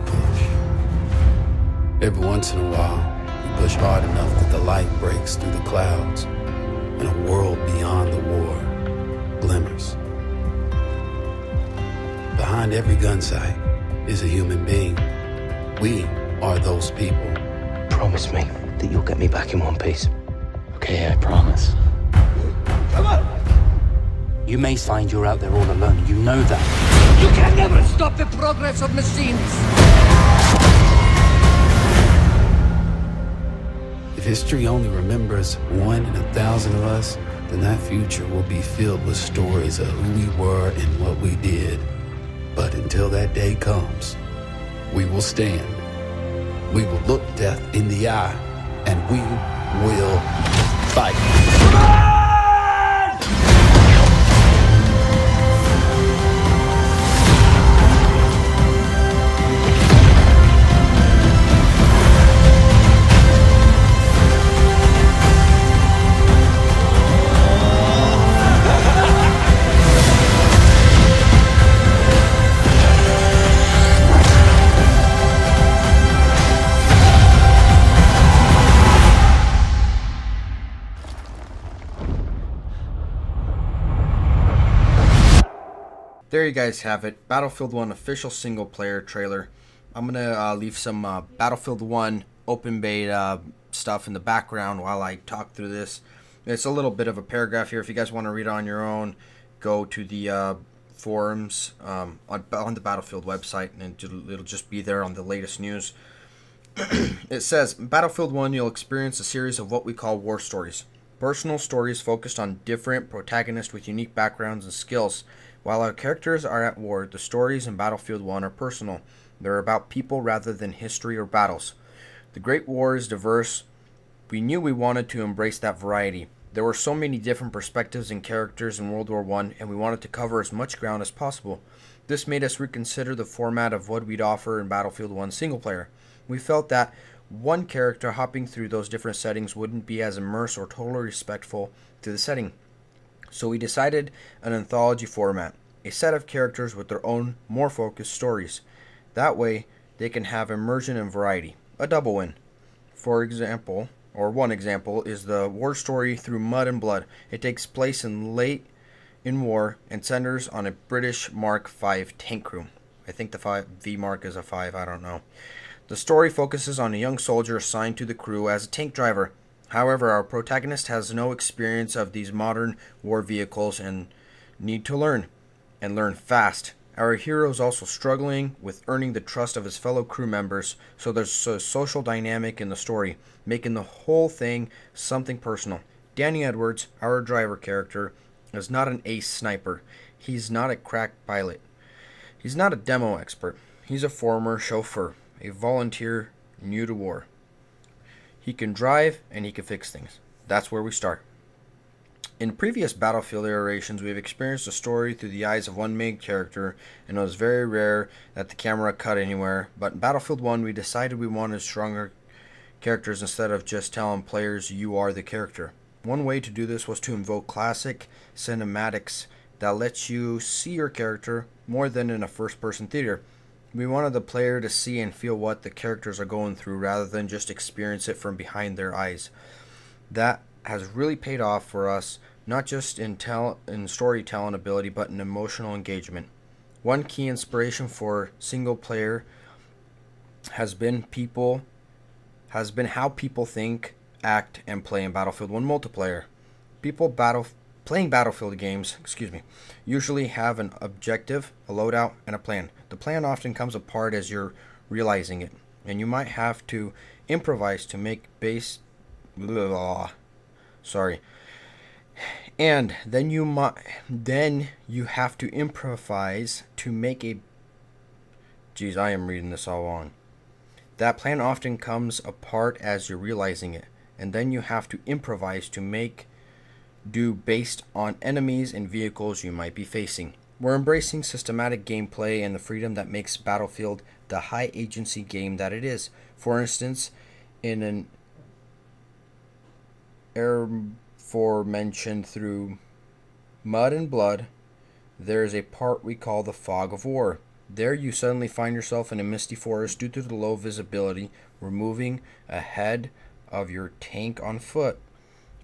push. Every once in a while, we push hard enough that the light breaks through the clouds and a world beyond the war glimmers. Behind every gun sight is a human being. We are those people. Promise me that you'll get me back in one piece. Okay, I promise. Come on! You may find you're out there all alone. You know that. You can never stop the progress of machines! If history only remembers 1 in 1,000 of us, then that future will be filled with stories of who we were and what we did. But until that day comes, we will stand. We will look death in the eye, and we will fight. There you guys have it, Battlefield 1 official single player trailer. I'm going to leave some Battlefield 1 open beta stuff in the background while I talk through this. It's a little bit of a paragraph here. If you guys want to read it on your own, go to the forums on the Battlefield website, and it'll just be there on the latest news. It says, Battlefield 1, you'll experience a series of what we call war stories. Personal stories focused on different protagonists with unique backgrounds and skills. While our characters are at war, the stories in Battlefield 1 are personal. They're about people rather than history or battles. The Great War is diverse. We knew we wanted to embrace that variety. There were so many different perspectives and characters in World War I, and we wanted to cover as much ground as possible. This made us reconsider the format of what we'd offer in Battlefield 1 single player. We felt that one character hopping through those different settings wouldn't be as immersed or totally respectful to the setting. So we decided an anthology format, a set of characters with their own, more focused stories. That way, they can have immersion and variety, a double win. For example, or one example, is the war story Through Mud and Blood. It takes place late in war and centers on a British Mark V tank crew. I think the V Mark is a 5, I don't know. The story focuses on a young soldier assigned to the crew as a tank driver. However, our protagonist has no experience of these modern war vehicles and need to learn, and learn fast. Our hero is also struggling with earning the trust of his fellow crew members, so there's a social dynamic in the story, making the whole thing something personal. Danny Edwards, our driver character, is not an ace sniper. He's not a crack pilot. He's not a demo expert. He's a former chauffeur, a volunteer new to war. He can drive and he can fix things. That's where we start. In previous Battlefield iterations, we've experienced a story through the eyes of one main character, and it was very rare that the camera cut anywhere. But in Battlefield 1, we decided we wanted stronger characters instead of just telling players you are the character. One way to do this was to invoke classic cinematics that lets you see your character more than in a first-person theater. We wanted the player to see and feel what the characters are going through rather than just experience it from behind their eyes. That has really paid off for us, not just in storytelling ability, but in emotional engagement. One key inspiration for single player has been how people think, act, and play in Battlefield 1 multiplayer. People playing Battlefield games, usually have an objective, a loadout, and a plan. The plan often comes apart as you're realizing it, and you might have to improvise to make And then you have to improvise to make a. Geez, I am reading this all wrong. That plan often comes apart as you're realizing it, and then you have to improvise to do based on enemies and vehicles you might be facing. We're embracing systematic gameplay and the freedom that makes Battlefield the high agency game that it is. For instance, in an aforementioned Through Mud and Blood, there is a part we call the Fog of War. There you suddenly find yourself in a misty forest due to the low visibility. We're moving ahead of your tank on foot,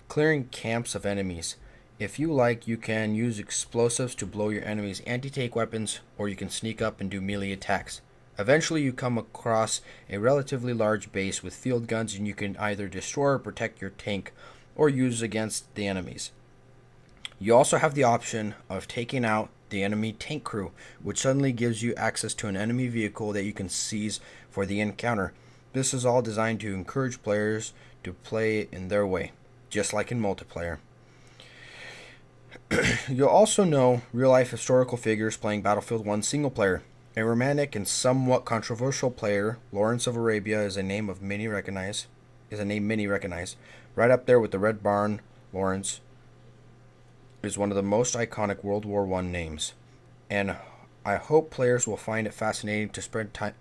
clearing camps of enemies. If you like, you can use explosives to blow your enemies' anti-tank weapons, or you can sneak up and do melee attacks. Eventually, you come across a relatively large base with field guns, and you can either destroy or protect your tank, or use against the enemies. You also have the option of taking out the enemy tank crew, which suddenly gives you access to an enemy vehicle that you can seize for the encounter. This is all designed to encourage players to play in their way, just like in multiplayer. You'll also know real-life historical figures playing Battlefield 1 single player. A romantic and somewhat controversial player, Lawrence of Arabia, is a name many recognize. Right up there with the Red Barn. Lawrence is one of the most iconic World War I names, and I hope players will find it fascinating to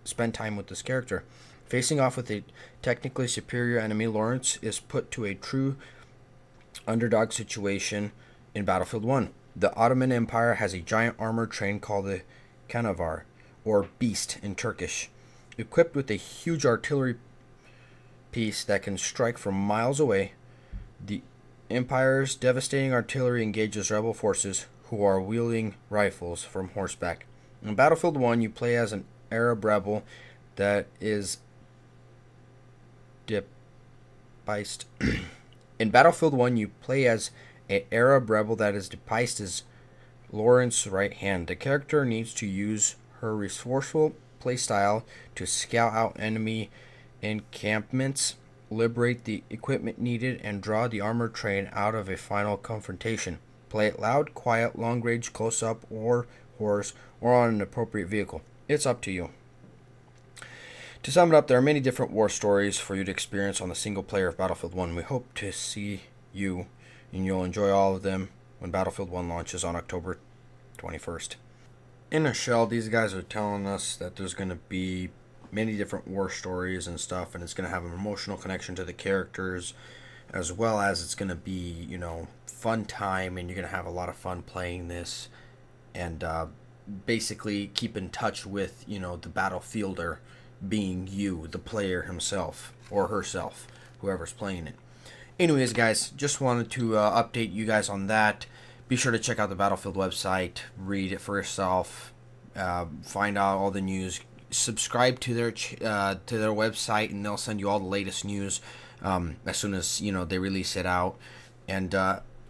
spend time with this character. Facing off with a technically superior enemy, Lawrence is put to a true underdog situation in Battlefield 1. The Ottoman Empire has a giant armored train called the Canavar, or Beast in Turkish, equipped with a huge artillery piece that can strike from miles away. The Empire's devastating artillery engages rebel forces who are wielding rifles from horseback. In Battlefield 1, you play as an Arab rebel that is depised. In Battlefield 1, you play as an Arab rebel that is depiced as Lawrence's right hand. The character needs to use her resourceful playstyle to scout out enemy encampments, liberate the equipment needed, and draw the armored train out of a final confrontation. Play it loud, quiet, long range, close up, or horse, or on an appropriate vehicle. It's up to you. To sum it up, there are many different war stories for you to experience on the single player of Battlefield 1. We hope to see you, and you'll enjoy all of them when Battlefield 1 launches on October 21st. In a shell, these guys are telling us that there's going to be many different war stories and stuff, and it's going to have an emotional connection to the characters, as well as it's going to be, fun time, and you're going to have a lot of fun playing this, and basically keep in touch with, the battlefielder being you, the player himself, or herself, whoever's playing it. Anyways, guys, just wanted to update you guys on that. Be sure to check out the Battlefield website, read it for yourself, find out all the news. Subscribe to their website, and they'll send you all the latest news as soon as they release it out. And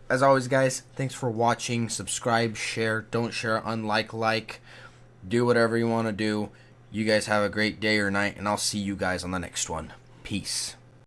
as always, guys, thanks for watching. Subscribe, share, don't share, like, do whatever you want to do. You guys have a great day or night, and I'll see you guys on the next one. Peace.